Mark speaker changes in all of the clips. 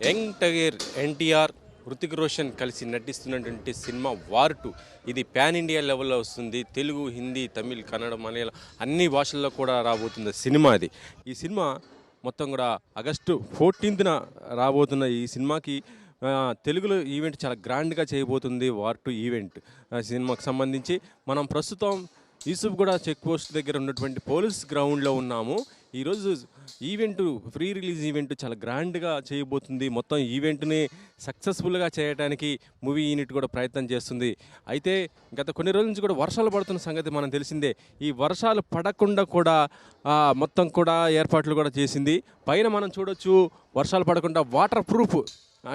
Speaker 1: Young tiger NTR, Hrithik Roshan కలిసి నటిస్తున్నటువంటి cinema war 2. ఇది pan India లెవెల్లో వస్తుంది. తెలుగు, హిందీ, తమిళ్, కన్నడ, మలయాళం అన్ని భాషల్లో కూడా రాబోతుంది సినిమా ఇది. ఈ సినిమా మొత్తం కూడా ఆగస్టు 14న రాబోతున్న ఈ సినిమాకి తెలుగులో ఈవెంట్ చాలా గ్రాండ్గా చేయబోతుంది వార్ 2 ఈవెంట్. సినిమాకి సంబంధించి మనం ప్రస్తుతం యూసుఫ్ కూడా చెక్ పోస్ట్ దగ్గర ఉన్నటువంటి పోలీస్ గ్రౌండ్లో ఉన్నాము. ఈరోజు ఈవెంట్ ఫ్రీ రిలీజ్ ఈవెంట్ చాలా గ్రాండ్గా చేయబోతుంది. మొత్తం ఈవెంట్ని సక్సెస్ఫుల్గా చేయడానికి మూవీ యూనిట్ కూడా ప్రయత్నం చేస్తుంది. అయితే గత కొన్ని రోజుల నుంచి కూడా వర్షాలు పడుతున్న సంగతి మనం తెలిసిందే. ఈ వర్షాలు పడకుండా కూడా మొత్తం కూడా ఏర్పాట్లు కూడా చేసింది. పైన మనం చూడొచ్చు, వర్షాలు పడకుండా వాటర్ ప్రూఫ్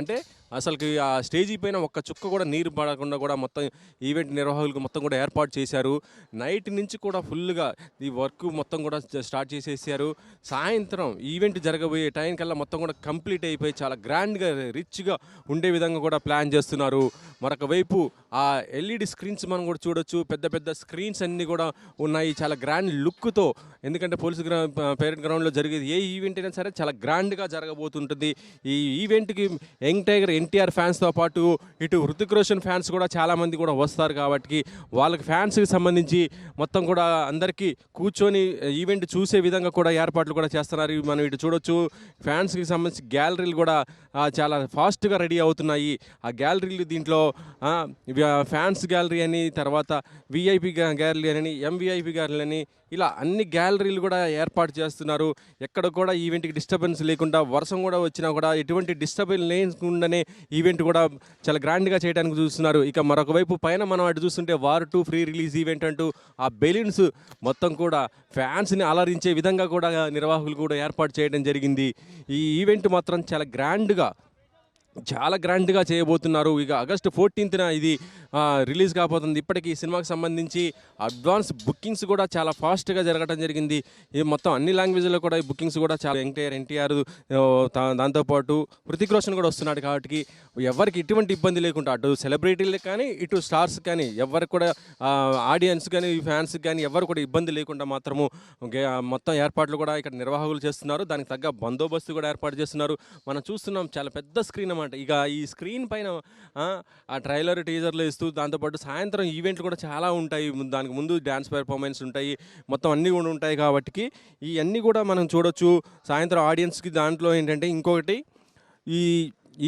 Speaker 1: అంటే అసలుకి ఆ స్టేజీ పైన ఒక్క చుక్క కూడా నీరు పడకుండా కూడా మొత్తం ఈవెంట్ నిర్వాహకులకు మొత్తం కూడా ఏర్పాటు చేశారు. నైట్ నుంచి కూడా ఫుల్గా ఈ వర్క్ మొత్తం కూడా స్టార్ట్ చేసేసారు. సాయంత్రం ఈవెంట్ జరగబోయే టైం కల్లా మొత్తం కూడా కంప్లీట్ అయిపోయి చాలా గ్రాండ్గా రిచ్గా ఉండే విధంగా కూడా ప్లాన్ చేస్తున్నారు. మరొక వైపు ఆ ఎల్ఈడి స్క్రీన్స్ మనం కూడా చూడొచ్చు. పెద్ద పెద్ద స్క్రీన్స్ అన్నీ కూడా ఉన్నాయి చాలా గ్రాండ్ లుక్తో. ఎందుకంటే పోలీస్ పేరెంట్ గ్రౌండ్లో జరిగేది ఏ ఈవెంట్ అయినా సరే చాలా గ్రాండ్గా జరగబోతుంటుంది. ఈ ఈవెంట్కి యంగ్ టైగర్ ఎన్టీఆర్ ఫ్యాన్స్తో పాటు ఇటు హృతిక్ రోషన్ ఫ్యాన్స్ కూడా చాలామంది కూడా వస్తారు. కాబట్టి వాళ్ళకి ఫ్యాన్స్కి సంబంధించి మొత్తం కూడా అందరికీ కూర్చొని ఈవెంట్ చూసే విధంగా కూడా ఏర్పాట్లు కూడా చేస్తున్నారు. మనం ఇటు చూడొచ్చు, ఫ్యాన్స్కి సంబంధించి గ్యాలరీలు కూడా చాలా ఫాస్ట్గా రెడీ అవుతున్నాయి. ఆ గ్యాలరీలు దీంట్లో ఫ్యాన్స్ గ్యాలరీ అని, తర్వాత విఐపి గ్యాలరీ అని, ఎంవిఐపి గ్యాలరీ అని, ఇలా అన్ని గ్యాలరీలు కూడా ఏర్పాటు చేస్తున్నారు. ఎక్కడ కూడా ఈవెంట్కి డిస్టర్బెన్స్ లేకుండా, వర్షం కూడా వచ్చినా కూడా ఎటువంటి డిస్టర్బెన్స్ లేకుండానే ఈవెంట్ కూడా చాలా గ్రాండ్గా చేయడానికి చూస్తున్నారు. ఇక మరొక వైపు పైన మనం అటు చూస్తుంటే వార్ 2 ఫ్రీ రిలీజ్ ఈవెంట్ అంటూ ఆ బెలూన్స్ మొత్తం కూడా ఫ్యాన్స్ని అలరించే విధంగా కూడా నిర్వాహకులు కూడా ఏర్పాటు చేయడం జరిగింది. ఈ ఈవెంట్ మాత్రం చాలా గ్రాండ్గా చేయబోతున్నారు. ఇక ఆగస్టు 14న ఇది రిలీజ్ కాబోతుంది. ఇప్పటికీ ఈ సినిమాకి సంబంధించి అడ్వాన్స్ బుకింగ్స్ కూడా చాలా ఫాస్ట్గా జరగడం జరిగింది. ఈ మొత్తం అన్ని లాంగ్వేజ్లో కూడా ఈ బుకింగ్స్ కూడా చాలా ఎన్టీఆర్ దాంతోపాటు హృతిక్ రోషన్ కూడా వస్తున్నాడు. కాబట్టి ఎవరికి ఎటువంటి ఇబ్బంది లేకుండా అటు సెలబ్రిటీలకు కానీ ఇటు స్టార్స్ కానీ ఎవరికి కూడా ఆడియన్స్ కానీ ఫ్యాన్స్కి కానీ ఎవరు కూడా ఇబ్బంది లేకుండా మాత్రము మొత్తం ఏర్పాట్లు కూడా ఇక్కడ నిర్వాహకులు చేస్తున్నారు. దానికి తగ్గ బందోబస్తు కూడా ఏర్పాటు చేస్తున్నారు. మనం చూస్తున్నాం చాలా పెద్ద స్క్రీన్ అన్నమాట. ఇక ఈ స్క్రీన్ పైన ఆ ట్రైలర్ టీజర్లు ఇస్తూ దాంతోపాటు సాయంత్రం ఈవెంట్లు కూడా చాలా ఉంటాయి. దానికి ముందు డ్యాన్స్ పెర్ఫార్మెన్స్ ఉంటాయి, మొత్తం అన్నీ కూడా ఉంటాయి. కాబట్టి ఇవన్నీ కూడా మనం చూడొచ్చు సాయంత్రం ఆడియన్స్కి. దాంట్లో ఏంటంటే ఇంకొకటి, ఈ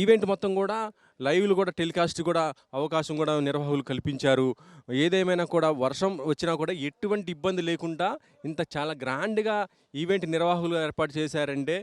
Speaker 1: ఈవెంట్ మొత్తం కూడా లైవ్లు కూడా టెలికాస్ట్ కూడా అవకాశం కూడా నిర్వాహకులు కల్పించారు. ఏదేమైనా కూడా వర్షం వచ్చినా కూడా ఎటువంటి ఇబ్బంది లేకుండా ఇంత చాలా గ్రాండ్గా ఈవెంట్ నిర్వాహకులు ఏర్పాటు చేశారంటే